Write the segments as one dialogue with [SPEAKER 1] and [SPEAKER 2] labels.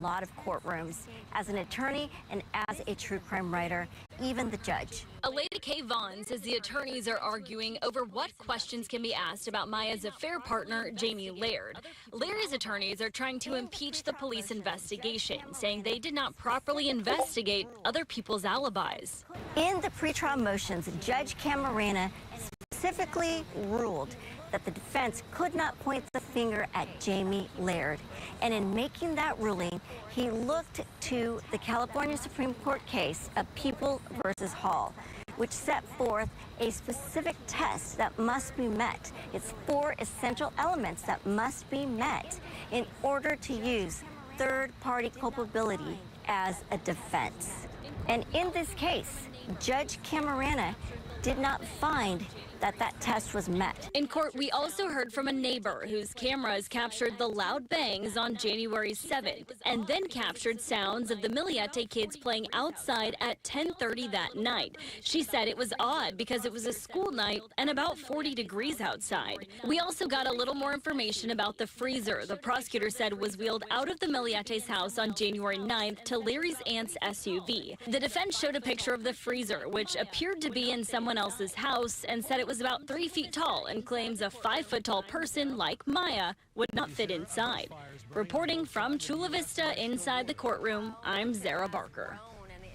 [SPEAKER 1] lot of courtrooms. As an attorney and as a true crime writer, even the judge.
[SPEAKER 2] Aleda K. Vaughn says the attorneys are arguing over what questions can be asked about Maya's affair partner, Jamie Laird. Larry's attorneys are trying to impeach the police investigation, saying they did not properly investigate other people's alibis.
[SPEAKER 1] In the pretrial motions, Judge Camarena specifically ruled that the defense could not point the finger at Jamie Laird. And in making that ruling, he looked to the California Supreme Court case of People versus Hall, which set forth a specific test that must be met. It's 4 essential elements that must be met in order to use third-party culpability as a defense. And in this case, Judge Camarena did not find that test was met.
[SPEAKER 2] In court, we also heard from a neighbor whose cameras captured the loud bangs on January 7th and then captured sounds of the Miliate kids playing outside at 10:30 that night. She said it was odd because it was a school night and about 40 degrees outside. We also got a little more information about the freezer the prosecutor said was wheeled out of the Miliate's house on January 9th to Larry's aunt's SUV. The defense showed a picture of the freezer, which appeared to be in someone else's house, and said it was about 3 feet tall and claims a 5-foot-tall person like Maya would not fit inside. Reporting from Chula Vista inside the courtroom, I'm Zara Barker.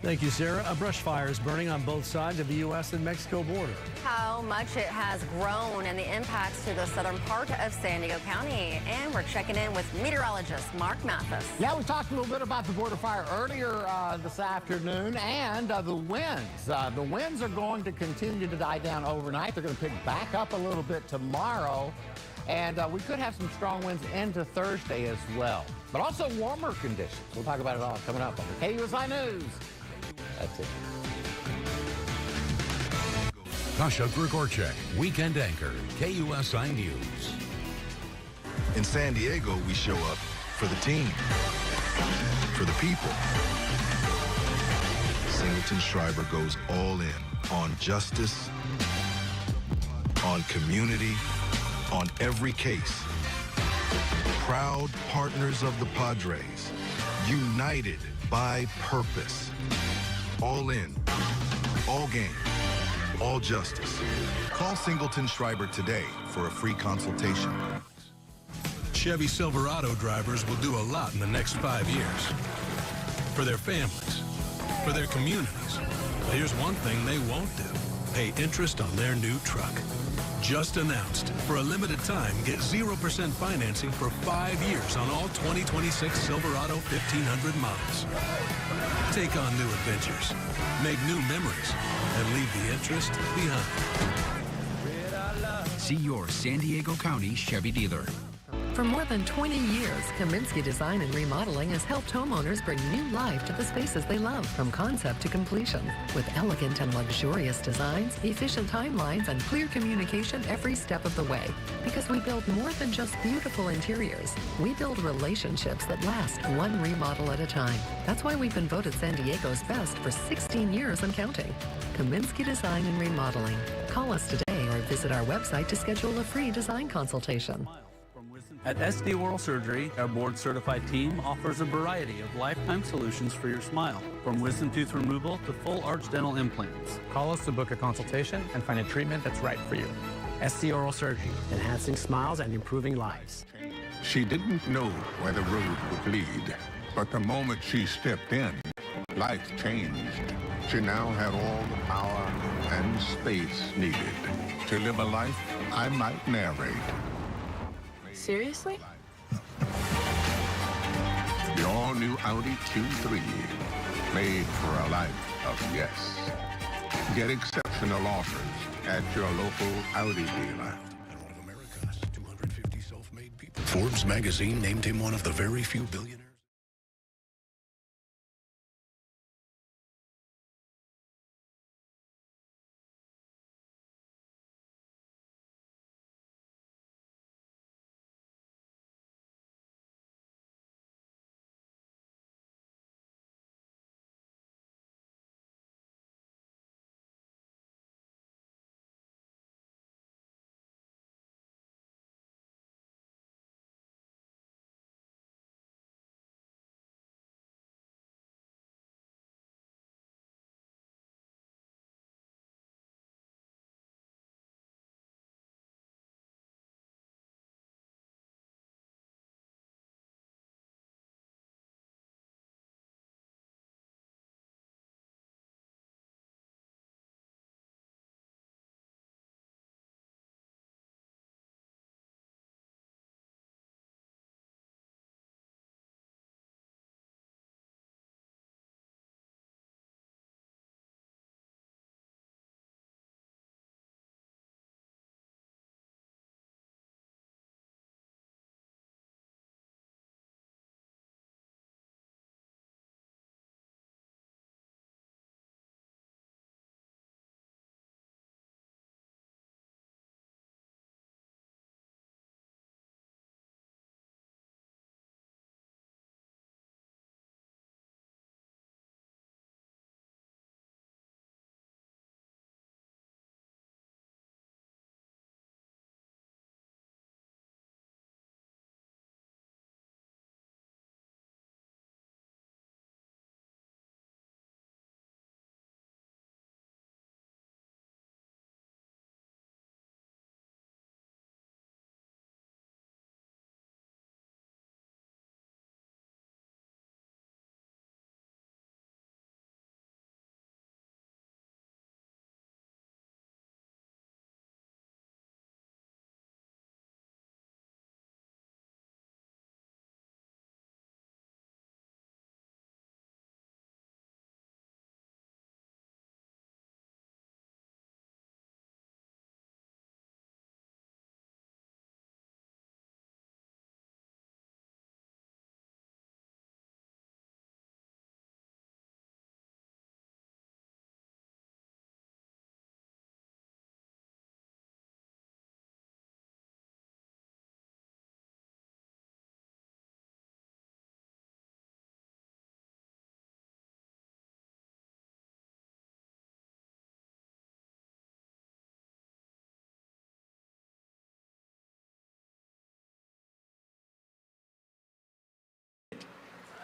[SPEAKER 3] Thank you, Sarah. A brush fire is burning on both sides of the U.S. and Mexico border.
[SPEAKER 4] How much it has grown and the impacts to the southern part of San Diego County. And we're checking in with meteorologist Mark Mathis.
[SPEAKER 5] Yeah, we talked a little bit about the border fire earlier this afternoon and the winds. The winds are going to continue to die down overnight. They're going to pick back up a little bit tomorrow. And we could have some strong winds into Thursday as well. But also warmer conditions. We'll talk about it all coming up on the KUSI News. That's it.
[SPEAKER 6] Tasha Grigorchek, weekend anchor, KUSI News.
[SPEAKER 7] In San Diego, we show up for the team, for the people. Singleton Schreiber goes all in on justice, on community, on every case. Proud partners of the Padres, united by purpose. All in, all game, all justice. Call Singleton Schreiber today for a free consultation.
[SPEAKER 6] Chevy Silverado drivers will do a lot in the next 5 years. For their families, for their communities. But here's one thing they won't do. Pay interest on their new truck. Just announced, for a limited time, get 0% financing for 5 years on all 2026 Silverado 1500 models. Take on new adventures, make new memories, and leave the interest behind.
[SPEAKER 8] See your San Diego County Chevy dealer.
[SPEAKER 9] For more than 20 years, Kaminsky Design and Remodeling has helped homeowners bring new life to the spaces they love, from concept to completion. With elegant and luxurious designs, efficient timelines, and clear communication every step of the way. Because we build more than just beautiful interiors. We build relationships that last one remodel at a time. That's why we've been voted San Diego's best for 16 years and counting. Kaminsky Design and Remodeling. Call us today or visit our website to schedule a free design consultation.
[SPEAKER 10] At SD Oral Surgery, our board-certified team offers a variety of lifetime solutions for your smile, from wisdom tooth removal to full arch dental implants.
[SPEAKER 11] Call us to book a consultation and find a treatment that's right for you. SD Oral Surgery, enhancing smiles and improving lives.
[SPEAKER 12] She didn't know where the road would lead, but the moment she stepped in, life changed. She now had all the power and space needed to live a life I might narrate.
[SPEAKER 13] Seriously?
[SPEAKER 12] The all-new Audi Q3, made for a life of yes. Get exceptional offers at your local Audi dealer.
[SPEAKER 6] Forbes magazine named him one of the very few billionaires.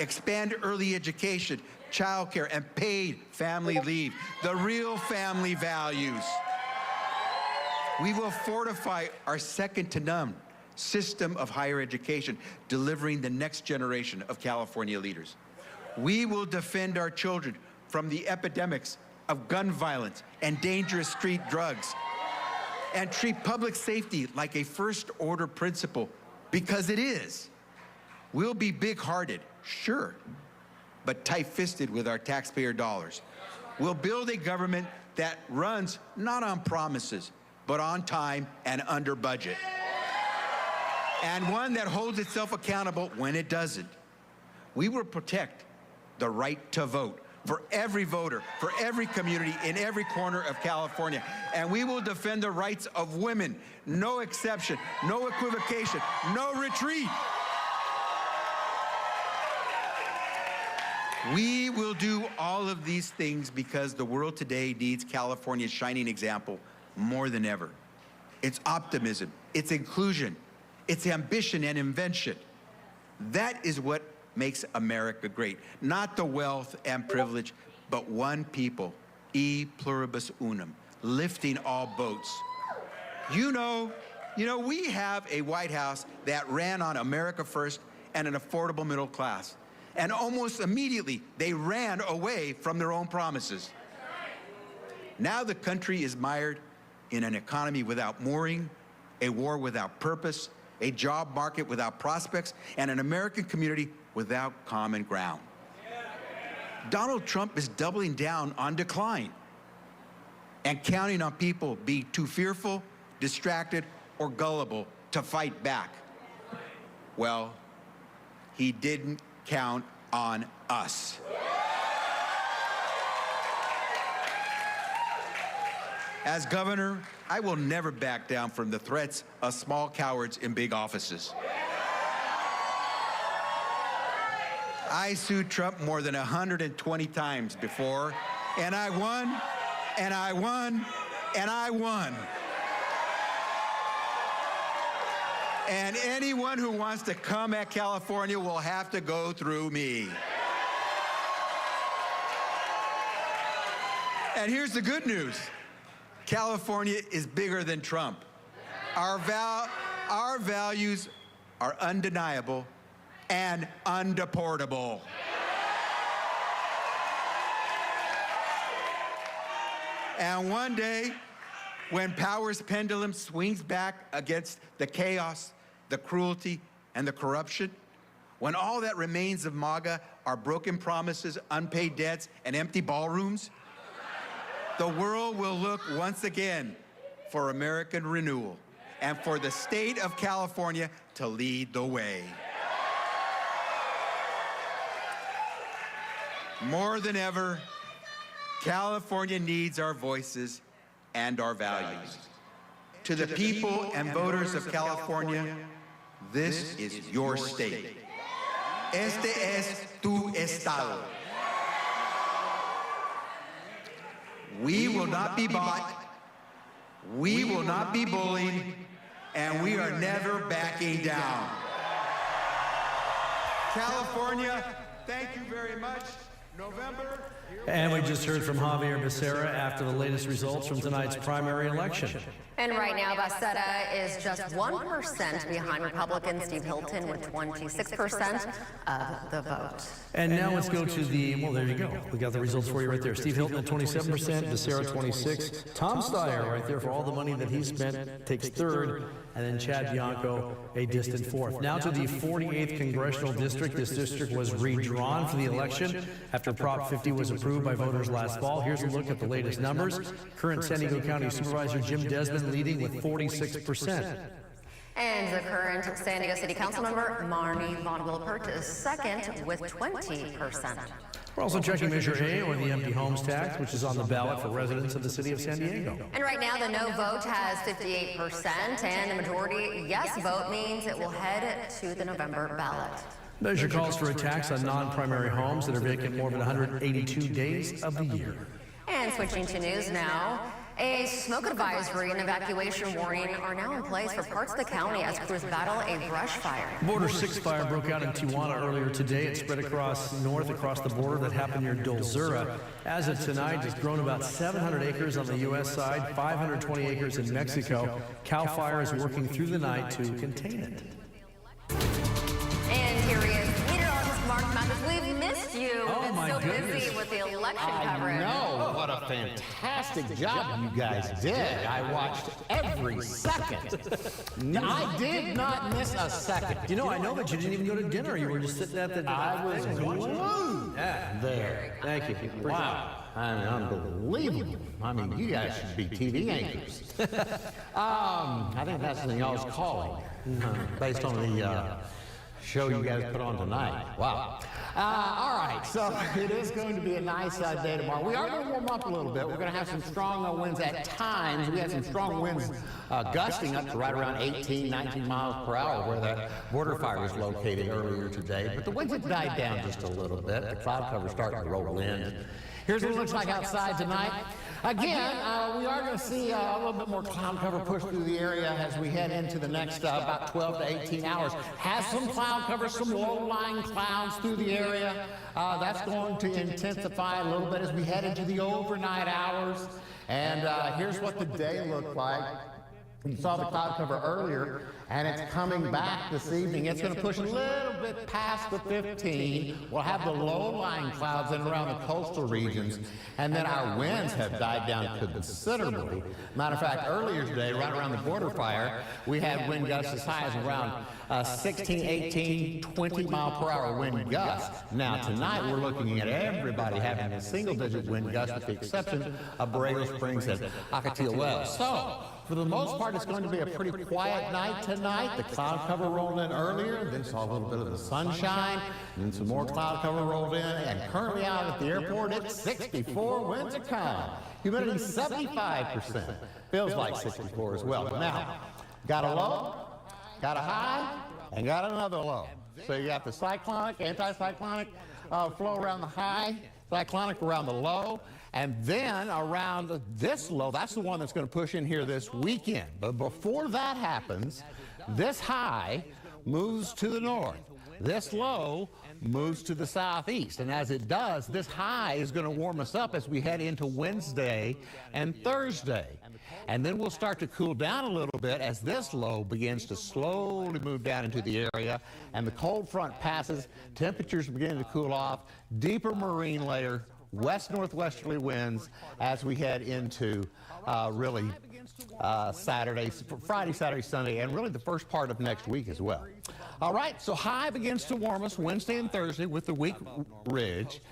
[SPEAKER 14] expand early education, childcare, and paid family leave, the real family values. We will fortify our second-to-none system of higher education, delivering the next generation of California leaders. We will defend our children from the epidemics of gun violence and dangerous street drugs, and treat public safety like a first-order principle, because it is. We'll be big-hearted, sure, but tight-fisted with our taxpayer dollars. We'll build a government that runs not on promises, but on time and under budget. And one that holds itself accountable when it doesn't. We will protect the right to vote for every voter, for every community in every corner of California. And we will defend the rights of women. No exception, no equivocation, no retreat. We will do all of these things because the world today needs California's shining example more than ever. It's optimism, it's inclusion, it's ambition and invention. That is what makes America great. Not the wealth and privilege, but one people, e pluribus unum, lifting all boats. You know, we have a White House that ran on America First and an affordable middle class. And almost immediately, they ran away from their own promises. Now the country is mired in an economy without mooring, a war without purpose, a job market without prospects, and an American community without common ground. Donald Trump is doubling down on decline and counting on people being too fearful, distracted, or gullible to fight back. Well, he didn't count on us. As governor, I will never back down from the threats of small cowards in big offices. I sued Trump more than 120 times before, and I won, and I won, and I won. And anyone who wants to come at California will have to go through me. And here's the good news. California is bigger than Trump. Our values are undeniable and undeportable. And one day, when power's pendulum swings back against the chaos, the cruelty, and the corruption, when all that remains of MAGA are broken promises, unpaid debts, and empty ballrooms, the world will look once again for American renewal and for the state of California to lead the way. More than ever, California needs our voices and our values. To the people and voters of California, this is your state. Este es tu estado. We will not be bought, we will not be bullied, and we are never backing down. California, thank you very much. November.
[SPEAKER 3] And we just heard from Javier Becerra after the latest results from tonight's primary election.
[SPEAKER 4] And right now, Becerra is just 1% behind Republican Steve Hilton with 26% of the vote.
[SPEAKER 3] And now let's go to the, well, there you go. We got the results for you right there. Steve Hilton at 27%, Becerra 26%. Tom Steyer right there for all the money that he spent takes third. And then Chad Bianco, a distant fourth. Now to the 48th Congressional District. This district was redrawn for the election after Prop 50 was approved by voters last fall. Here's a look at the latest numbers. Current San Diego County Supervisor Jim Desmond leading with 46%.
[SPEAKER 4] And the current San Diego City Council member, Marnie Von Wilpert, is second with 20%.
[SPEAKER 3] We're also checking Measure A, or the empty homes tax, which is on the ballot for residents of the city of San Diego.
[SPEAKER 4] And right now, the no vote has 58%, and the majority yes vote means it will head to the November ballot.
[SPEAKER 3] Measure calls for a tax on non-primary homes that are vacant more than 182 days of the year.
[SPEAKER 4] And switching to news now, A smoke advisory and evacuation warning are now in place for parts of the county as crews battle a brush fire.
[SPEAKER 3] Border 6 fire broke out in Tijuana earlier today. It spread across the border that happened near Dulzura. As of tonight, it's grown about 700 acres on the U.S. side, 520 acres in Mexico. CAL FIRE is working through the night to contain it.
[SPEAKER 4] And here he is, meteorologist Mark Mathis. We've missed you.
[SPEAKER 3] Oh,
[SPEAKER 4] Been
[SPEAKER 3] my
[SPEAKER 4] so
[SPEAKER 3] goodness.
[SPEAKER 4] busy with the election coverage.
[SPEAKER 5] No, what a fantastic job you guys did. I watched every second. I did not miss a second.
[SPEAKER 3] You know, I know that you didn't even go to dinner. You were just sitting at the...
[SPEAKER 5] I was glued there.
[SPEAKER 3] Thank you.
[SPEAKER 5] Wow. I mean, unbelievable. I mean, you guys should be TV anchors. I think that's what y'all's calling, based on the show you guys put on tonight. Wow. All right, so it is going to be a nice day tomorrow. We are going to warm up a little bit. We're going to have some strong winds at times. We had some strong winds gusting up to right around 18, 19 miles per hour where that border fire was located earlier today. But the winds have died down just a little bit. The cloud cover's starting to roll in. Here's what it looks like outside tonight. Again, we are going to see a little bit more cloud cover push through the area as we head into the next about 12 to 18 hours. Has some cloud cover, some low-lying clouds through the area. That's going to intensify a little bit as we head into the overnight hours. And here's what the day looked like. You saw the cloud cover earlier, and it's coming back this evening. It's going to push a little bit past the 15. We'll have the low-lying clouds in around the coastal regions, and then our winds have died down considerably. Matter of fact, earlier today, right around the border fire, we had wind gusts as high as around 16, 18, 20 mile per hour wind gusts. Now, tonight, we're looking at everybody having a single-digit wind gust with the exception of Borrego Springs and Ocotillo Wells. So, for the most part, it's going to be a pretty quiet night tonight. The cloud cover rolled in earlier, then saw a little bit of the sunshine, and then some more cloud cover rolled in, and currently out at the airport, it's 64, winds are calm. Humidity 75%. Feels like 64 as well. Now, got a low, got a high, and got another low. So you got the cyclonic, anti-cyclonic flow around the high, cyclonic around the low, and then around this low, that's the one that's going to push in here this weekend. But before that happens, this high moves to the north. This low moves to the southeast. And as it does, this high is going to warm us up as we head into Wednesday and Thursday. And then we'll start to cool down a little bit as this low begins to slowly move down into the area, and the cold front passes, temperatures begin to cool off, deeper marine layer, west-northwesterly winds as we head into Friday, Saturday, Sunday, and really the first part of next week as well. All right, so high begins to warm us Wednesday and Thursday with the weak ridge.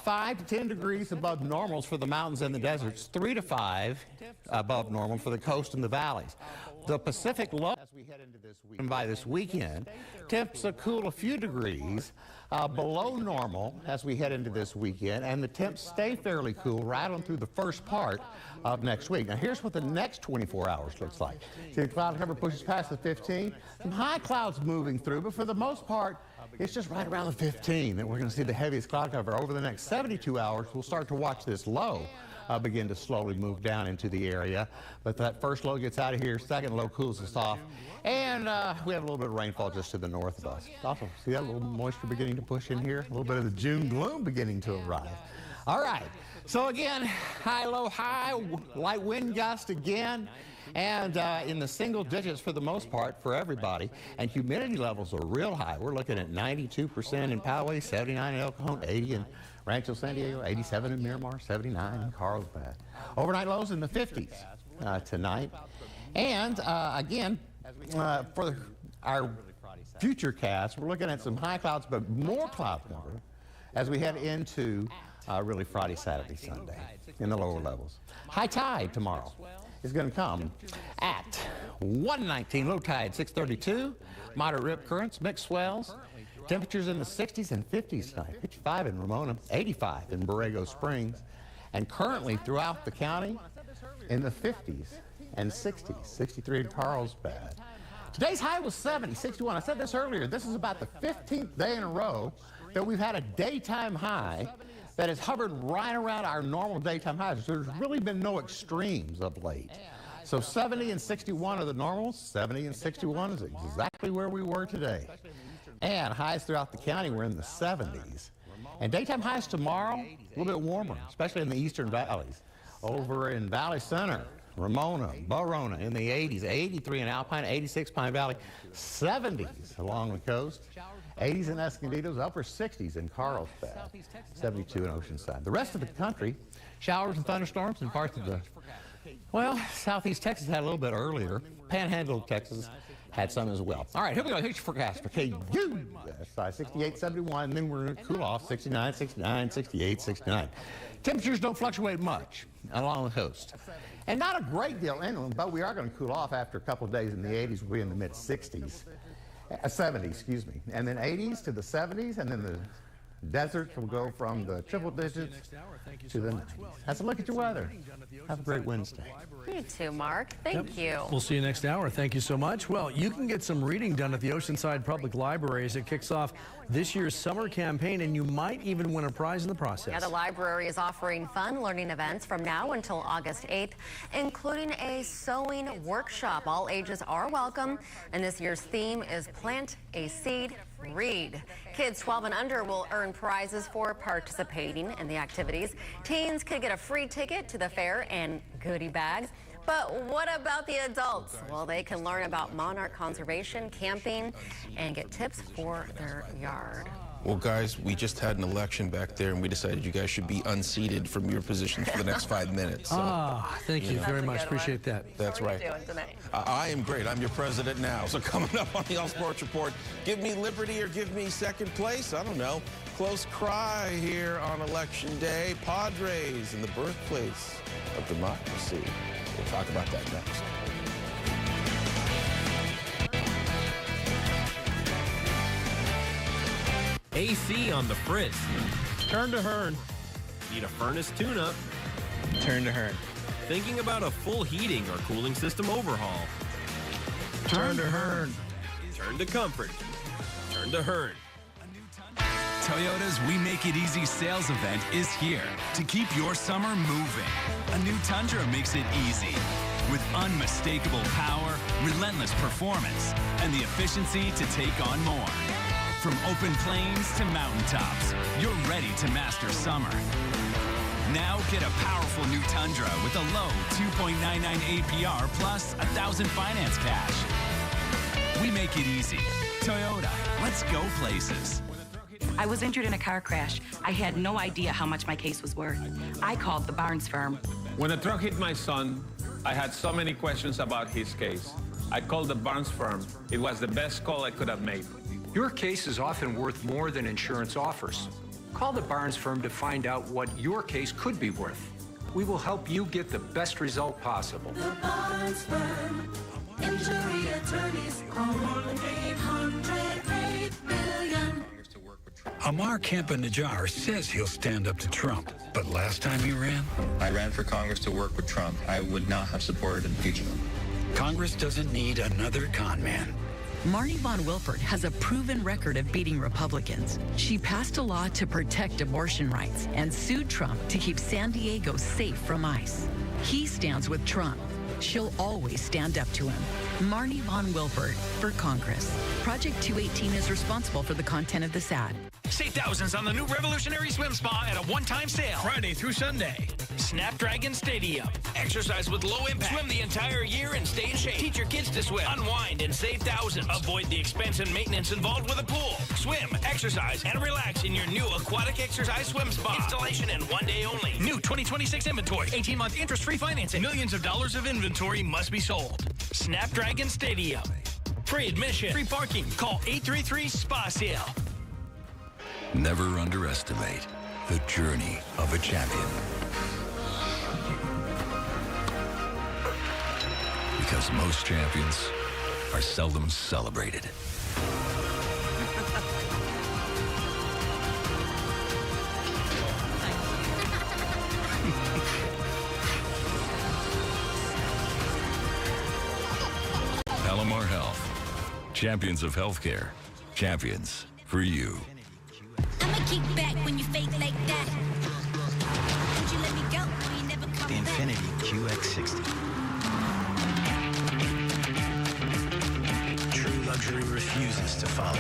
[SPEAKER 5] 5 to 10 degrees above normals for the mountains and the deserts, 3 to 5 above normal for the coast and the valleys. The Pacific low as we head into this week, and by this weekend, temps will cool a few degrees below normal as we head into this weekend, and the temps stay fairly cool right on through the first part of next week. Now, here's what the next 24 hours looks like. See, the cloud cover pushes past the 15. Some high clouds moving through, but for the most part, it's just right around the 15 that we're going to see the heaviest cloud cover. Over the next 72 hours, we'll start to watch this low begin to slowly move down into the area. But that first low gets out of here, second low cools us off, and we have a little bit of rainfall just to the north of us. Also, see that little moisture beginning to push in here? A little bit of the June gloom beginning to arrive. All right, so again, high, low, high, light wind gust again. And in the single digits for the most part for everybody. And humidity levels are real high. We're looking at 92% in Poway, 79 in El Cajon, 80 in Rancho San Diego, 87 in Miramar, 79 in Carlsbad. Overnight lows in the 50s tonight. And again, for our future cast, we're looking at some high clouds, but more cloud cover as we head into really Friday, Saturday, Sunday in the lower levels. High tide tomorrow is going to come at 119, low tide 632, moderate rip currents, mixed swells, temperatures in the 60s and 50s tonight, 55 in Ramona, 85 in Borrego Springs, and currently throughout the county in the 50s and 60s, 63 in Carlsbad. Today's high was 70, 61. I said this earlier, this is about the 15th day in a row that we've had a daytime high that has hovered right around our normal daytime highs. There's really been no extremes of late. So 70 and 61 are the normals. 70 and 61 is exactly where we were today. And highs throughout the county were in the 70s. And daytime highs tomorrow, a little bit warmer, especially in the eastern valleys. Over in Valley Center, Ramona, Barona in the 80s, 83 in Alpine, 86 Pine Valley, 70s along the coast, 80s in Escondido, upper 60s in Carlsbad, 72 in Oceanside. The rest of the country, showers and thunderstorms in parts of the, well, southeast Texas had a little bit earlier. Panhandle of Texas had some as well. All right, here we go. Here's your forecast for KU. 68, 71, and then we're going to cool off 69, 69, 68, 69. Temperatures don't fluctuate much along the coast. And not a great deal inland, but we are going to cool off after a couple of days in the 80s. We'll be in the mid-60s. 70s, excuse me. And then 80s to the 70s, and then the deserts will go from the triple digits to the 90s. Have a look at your weather. Have a great Wednesday.
[SPEAKER 4] You too, Mark. Thank you.
[SPEAKER 3] We'll see you next hour. Thank you so much. Well, you can get some reading done at the Oceanside Public Library as it kicks off this year's summer campaign, and you might even win a prize in the process.
[SPEAKER 4] Yeah, the library is offering fun learning events from now until August 8th, including a sewing workshop. All ages are welcome, and this year's theme is Plant a Seed, Read. Kids 12 and under will earn prizes for participating in the activities. Teens could get a free ticket to the fair and goodie bags. But what about the adults? Well, they can learn about monarch conservation, camping, and get tips for their yard.
[SPEAKER 15] Well, guys, we just had an election back there, and we decided you guys should be unseated from your positions for the next 5 minutes. So,
[SPEAKER 3] thank you very much. Appreciate that.
[SPEAKER 15] That's right.
[SPEAKER 4] How are you doing tonight?
[SPEAKER 15] I am great. I'm your president now. So coming up on the All Sports Report, give me liberty or give me second place. I don't know. Close cry here on Election Day. Padres in the birthplace of democracy. We'll talk about that next.
[SPEAKER 16] AC on the fritz.
[SPEAKER 3] Turn to Hearn.
[SPEAKER 16] Need a furnace tune-up?
[SPEAKER 11] Turn to Hearn.
[SPEAKER 16] Thinking about a full heating or cooling system overhaul?
[SPEAKER 3] Turn to Hearn.
[SPEAKER 16] Turn to comfort. Turn to Hearn.
[SPEAKER 17] Toyota's We Make It Easy sales event is here to keep your summer moving. A new Tundra makes it easy with unmistakable power, relentless performance, and the efficiency to take on more. From open plains to mountaintops, you're ready to master summer. Now get a powerful new Tundra with a low 2.99 APR plus 1,000 finance cash. We make it easy. Toyota, let's go places.
[SPEAKER 18] I was injured in a car crash. I had no idea how much my case was worth. I called the Barnes firm.
[SPEAKER 19] When the truck hit my son, I had so many questions about his case. I called the Barnes firm. It was the best call I could have made.
[SPEAKER 20] Your case is often worth more than insurance offers. Call the Barnes firm to find out what your case could be worth. We will help you get the best result possible.
[SPEAKER 21] The Barnes firm. Injury attorneys. Call 1-800-8-billion.
[SPEAKER 22] Amar Kempa-Najjar says he'll stand up to Trump, but last time he ran?
[SPEAKER 23] I ran for Congress to work with Trump. I would not have supported impeachment.
[SPEAKER 22] Congress doesn't need another con man.
[SPEAKER 24] Marnie Von Wilford has a proven record of beating Republicans. She passed a law to protect abortion rights and sued Trump to keep San Diego safe from ICE. He stands with Trump. She'll always stand up to him. Marnie Von Wilford for Congress. Project 218 is responsible for the content of this ad.
[SPEAKER 25] Save thousands on the new revolutionary swim spa at a one-time sale. Friday through Sunday. Snapdragon Stadium. Exercise with low impact. Swim the entire year and stay in shape. Teach your kids to swim. Unwind and save thousands. Avoid the expense and maintenance involved with a pool. Swim, exercise, and relax in your new aquatic exercise swim spa. Installation in 1 day only. New 2026 inventory. 18-month interest-free financing. Millions of dollars of inventory must be sold. Snapdragon Stadium. Free admission. Free parking. Call 833-SPA-SALE.
[SPEAKER 22] Never underestimate the journey of a champion. Because most champions are seldom celebrated. Palomar Health. Champions of healthcare. Champions for you.
[SPEAKER 21] I'ma kick back when you fake like that.
[SPEAKER 1] Infiniti QX60. True luxury refuses to follow.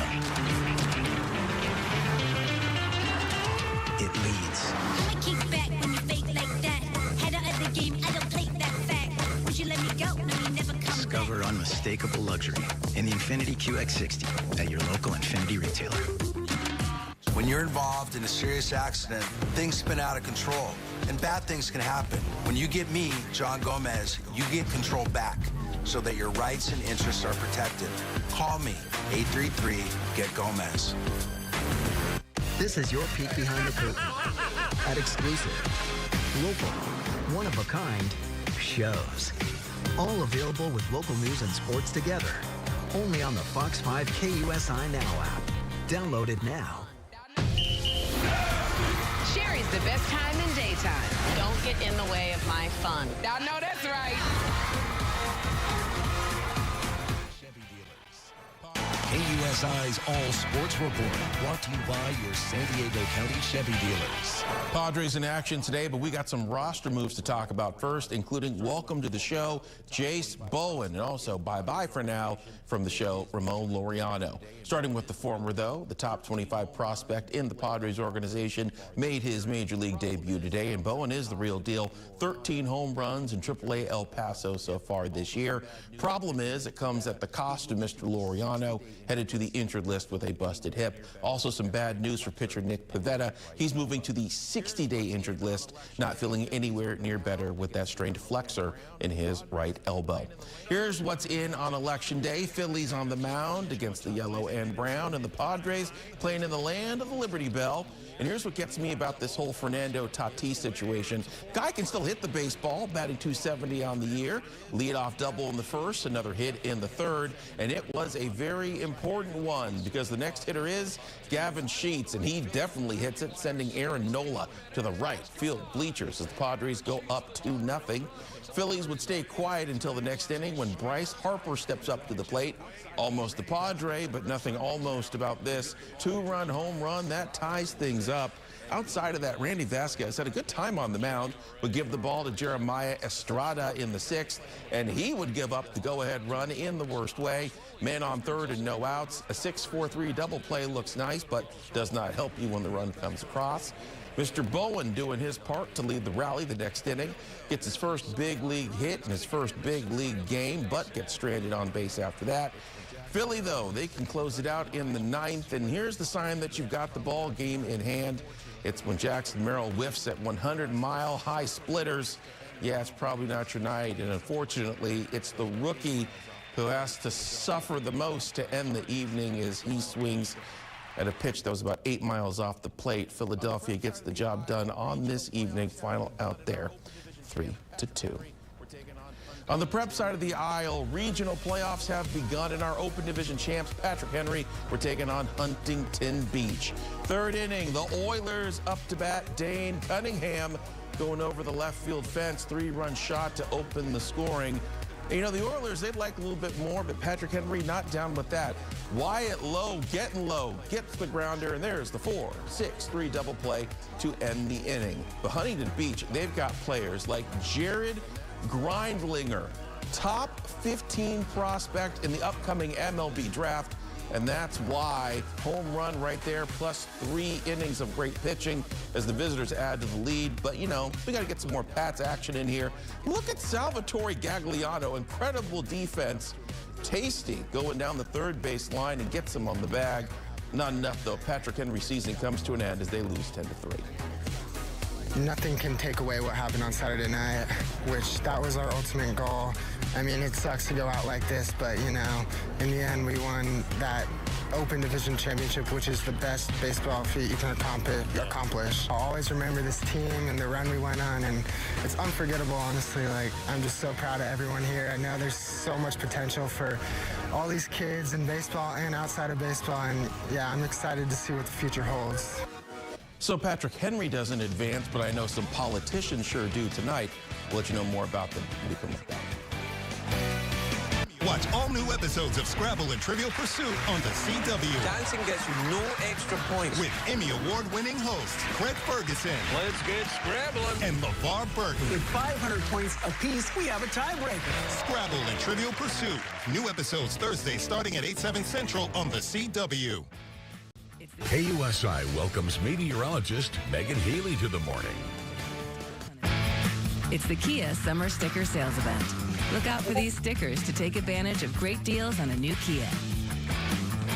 [SPEAKER 1] It leads.
[SPEAKER 21] I'ma kick back when you fake like that. Head out of the game, I don't play that fact. Would you let me go? No, you never come
[SPEAKER 1] Discover
[SPEAKER 21] back.
[SPEAKER 1] unmistakable luxury in the Infiniti QX60 at your local Infiniti retailer.
[SPEAKER 2] When you're involved in a serious accident, things spin out of control, and bad things can happen. When you get me, John Gomez, you get control back so that your rights and interests are protected. Call me, 833-GET-GOMEZ.
[SPEAKER 7] This is your peek behind the curtain at exclusive, local, one-of-a-kind shows. All available with local news and sports together. Only on the Fox 5 KUSI Now app. Download it now.
[SPEAKER 8] Sherry's the best time in daytime.
[SPEAKER 4] Don't get in the way of my fun.
[SPEAKER 8] I know that's right.
[SPEAKER 9] KUSI's All Sports Report, brought to you by your San Diego County Chevy dealers.
[SPEAKER 15] Padres in action today, but we got some roster moves to talk about first, including welcome to the show, Jace Bowen, and also bye-bye for now from the show, Ramon Laureano. Starting with the former, though, the top 25 prospect in the Padres organization made his major league debut today, and Bowen is the real deal. 13 home runs in AAA El Paso so far this year. Problem is, it comes at the cost of Mr. Laureano, headed to the injured list with a busted hip. Also some bad news for pitcher Nick Pivetta. He's moving to the 60-day injured list, not feeling anywhere near better with that strained flexor in his right elbow. Here's what's in on Election Day. Phillies on the mound against the yellow and brown, and the Padres playing in the land of the Liberty Bell. And here's what gets me about this whole Fernando Tatis situation. Guy can still hit the baseball, batting .270 on the year. Leadoff double in the first, another hit in the third. And it was a very important one because the next hitter is Gavin Sheets, and he definitely hits it, sending Aaron Nola to the right field bleachers as the Padres go up 2-0. Phillies would stay quiet until the next inning when Bryce Harper steps up to the plate. Almost the Padre, but nothing almost about this. 2-run home run, that ties things up. Outside of that, Randy Vasquez had a good time on the mound, would give the ball to Jeremiah Estrada in the 6th, and he would give up the go-ahead run in the worst way. Man on third and no outs. A 6-4-3 double play looks nice, but does not help you when the run comes across. Mr. Bowen doing his part to lead the rally the next inning. Gets his first big league hit in his first big league game, but gets stranded on base after that. Philly, though, they can close it out in the 9th, and here's the sign that you've got the ball game in hand. It's when Jackson Merrill whiffs at 100-mile-high splitters. Yeah, it's probably not your night, and unfortunately, it's the rookie who has to suffer the most to end the evening as he swings at a pitch that was about 8 miles off the plate. Philadelphia gets the job done on this evening. Final out there, 3-2. On the prep side of the aisle, regional playoffs have begun, and our Open Division champs, Patrick Henry, were taking on Huntington Beach. Third inning, the Oilers up to bat. Dane Cunningham going over the left field fence. 3-run shot to open the scoring. And, you know, the Oilers, they'd like a little bit more, but Patrick Henry not down with that. Wyatt Lowe getting low, gets the grounder, and there's the 4-6-3 double play to end the inning. But Huntington Beach, they've got players like Jared Grindlinger, top 15 prospect in the upcoming MLB draft, and that's why home run right there, plus 3 innings of great pitching as the visitors add to the lead. But, you know, we got to get some more Pats action in here. Look at Salvatore Gagliano, incredible defense. Tasty going down the third base line and gets him on the bag. Not enough, though. Patrick Henry's season comes to an end as they lose 10-3.
[SPEAKER 26] Nothing can take away what happened on Saturday night, which that was our ultimate goal. I mean, it sucks to go out like this, but, you know, in the end, we won that Open Division Championship, which is the best baseball feat you can accomplish. I'll always remember this team and the run we went on, and it's unforgettable, honestly. Like, I'm just so proud of everyone here. I know there's so much potential for all these kids in baseball and outside of baseball, and, yeah, I'm excited to see what the future holds.
[SPEAKER 15] So Patrick Henry doesn't advance, but I know some politicians sure do tonight. We'll let you know more about them when we come back.
[SPEAKER 5] Watch all new episodes of Scrabble and Trivial Pursuit on the CW.
[SPEAKER 6] Dancing gets you no extra points.
[SPEAKER 5] With Emmy Award-winning hosts Craig Ferguson.
[SPEAKER 6] Let's get scrabbling.
[SPEAKER 5] And LeVar Burton.
[SPEAKER 10] With 500 points apiece, we have a tiebreaker.
[SPEAKER 5] Scrabble and Trivial Pursuit. New episodes Thursday starting at 8/7 Central on the CW.
[SPEAKER 9] KUSI welcomes meteorologist Megan Healy to the morning.
[SPEAKER 12] It's the Kia Summer Sticker Sales Event. Look out for these stickers to take advantage of great deals on a new Kia.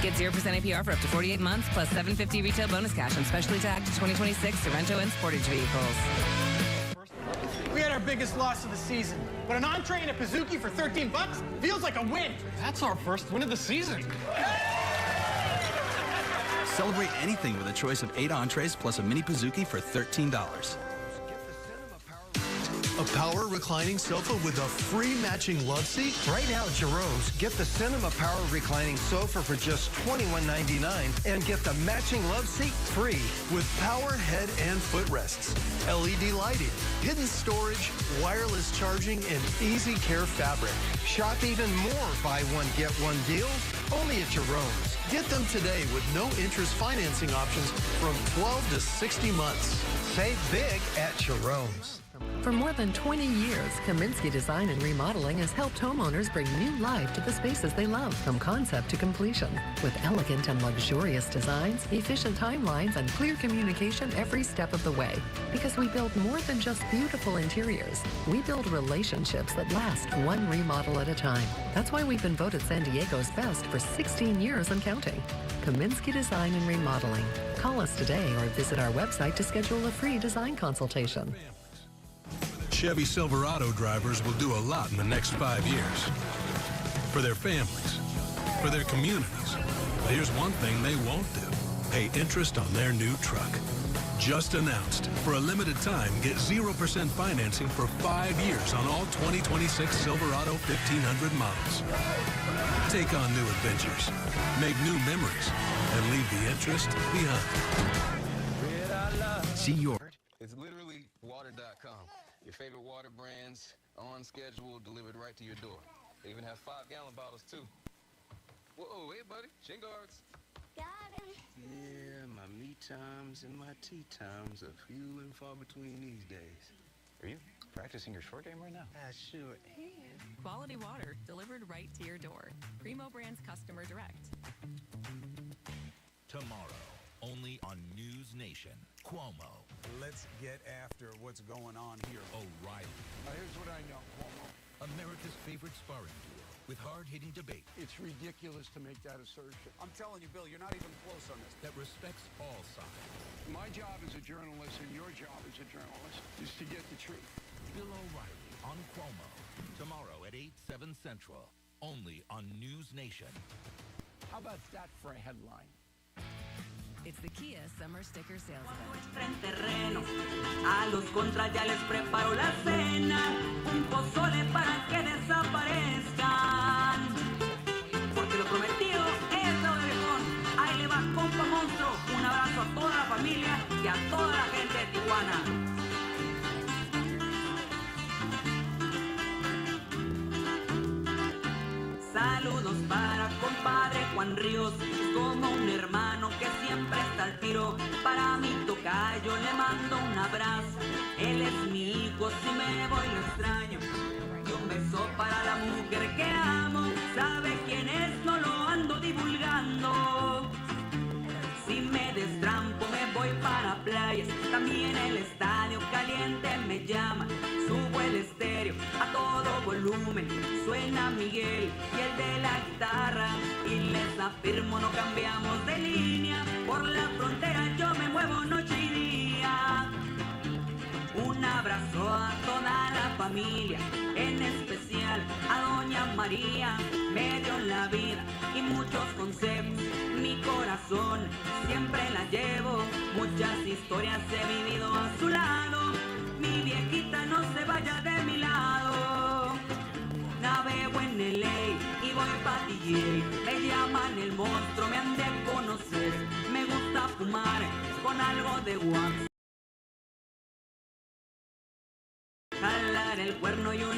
[SPEAKER 12] Get 0% APR for up to 48 months, plus $750 retail bonus cash on specially tagged 2026 Sorrento and Sportage vehicles.
[SPEAKER 13] We had our biggest loss of the season, but an entree and a Pizookie for $13 feels like a win.
[SPEAKER 14] That's our first win of the season.
[SPEAKER 1] Celebrate anything with a choice of 8 entrees plus a mini Pizookie for $13.
[SPEAKER 27] A power reclining sofa with a free matching love seat?
[SPEAKER 28] Right now at Jerome's, get the Cinema Power reclining sofa for just $21.99 and get the matching love seat free.
[SPEAKER 27] With power head and footrests, LED lighting, hidden storage, wireless charging, and easy care fabric.
[SPEAKER 28] Shop even more buy one, get one deals only at Jerome's.
[SPEAKER 27] Get them today with no interest financing options from 12 to 60 months.
[SPEAKER 28] Save big at Jerome's.
[SPEAKER 29] For more than 20 years, Kaminsky Design and Remodeling has helped homeowners bring new life to the spaces they love, from concept to completion. With elegant and luxurious designs, efficient timelines, and clear communication every step of the way. Because we build more than just beautiful interiors. We build relationships that last one remodel at a time. That's why we've been voted San Diego's best for 16 years and counting. Kaminsky Design and Remodeling. Call us today or visit our website to schedule a free design consultation.
[SPEAKER 22] Chevy Silverado drivers will do a lot in the next 5 years. For their families, for their communities. But here's one thing they won't do. Pay interest on their new truck. Just announced. For a limited time, get 0% financing for 5 years on all 2026 Silverado 1500 models. Take on new adventures, make new memories, and leave the interest behind.
[SPEAKER 1] See your...
[SPEAKER 30] It's literally water.com. Your favorite water brands, on schedule, delivered right to your door. They even have 5-gallon bottles, too. Whoa, hey, buddy. Shin guards.
[SPEAKER 21] Got him.
[SPEAKER 30] Yeah, my me times and my tea times are few and far between these days.
[SPEAKER 31] Are you practicing your short game right now?
[SPEAKER 30] I sure am.
[SPEAKER 32] Quality water delivered right to your door. Primo Brands Customer Direct.
[SPEAKER 9] Tomorrow, only on News Nation. Cuomo.
[SPEAKER 33] Let's get after what's going on here.
[SPEAKER 9] O'Reilly.
[SPEAKER 33] Here's what I know, Cuomo.
[SPEAKER 9] America's favorite sparring duo with hard-hitting debate.
[SPEAKER 33] It's ridiculous to make that assertion. I'm telling you, Bill, you're not even close on this.
[SPEAKER 9] That respects all sides.
[SPEAKER 33] My job as a journalist and your job as a journalist is to get the truth.
[SPEAKER 9] Bill O'Reilly on Cuomo. Tomorrow at 8/7 Central. Only on News Nation.
[SPEAKER 33] How about that for a headline?
[SPEAKER 12] It's the Kia Summer Sticker Sales Event.
[SPEAKER 34] En terreno, a los contras ya les preparo la cena, un pozole para que desaparezcan. Porque lo prometido es lo de León. Ahí le va, compa monstruo. Un abrazo a toda la familia y a toda la gente de Tijuana. Saludos para compadre Juan Ríos, como un hermano que siempre está al tiro. Para mi tocayo le mando un abrazo, él es mi hijo, si me voy lo extraño. Y un beso para la mujer que amo, sabe quién es, no lo ando divulgando. Si me destrampo me voy para playas, también el estadio caliente me llama. Subo el estéreo a todo volumen, suena Miguel y el de la guitarra. Y les afirmo no cambiamos de línea, por la frontera yo me muevo noche y día. Un abrazo a toda la familia, en especial a doña María. Me dio la vida y muchos consejos, mi corazón siempre la llevo. Muchas historias he vivido a su lado, mi viejita no se vaya de mi lado. Navego en LA y voy pa' DJ, me llaman el monstruo, me han de conocer. Me gusta fumar con algo de wax, jalar el cuerno y un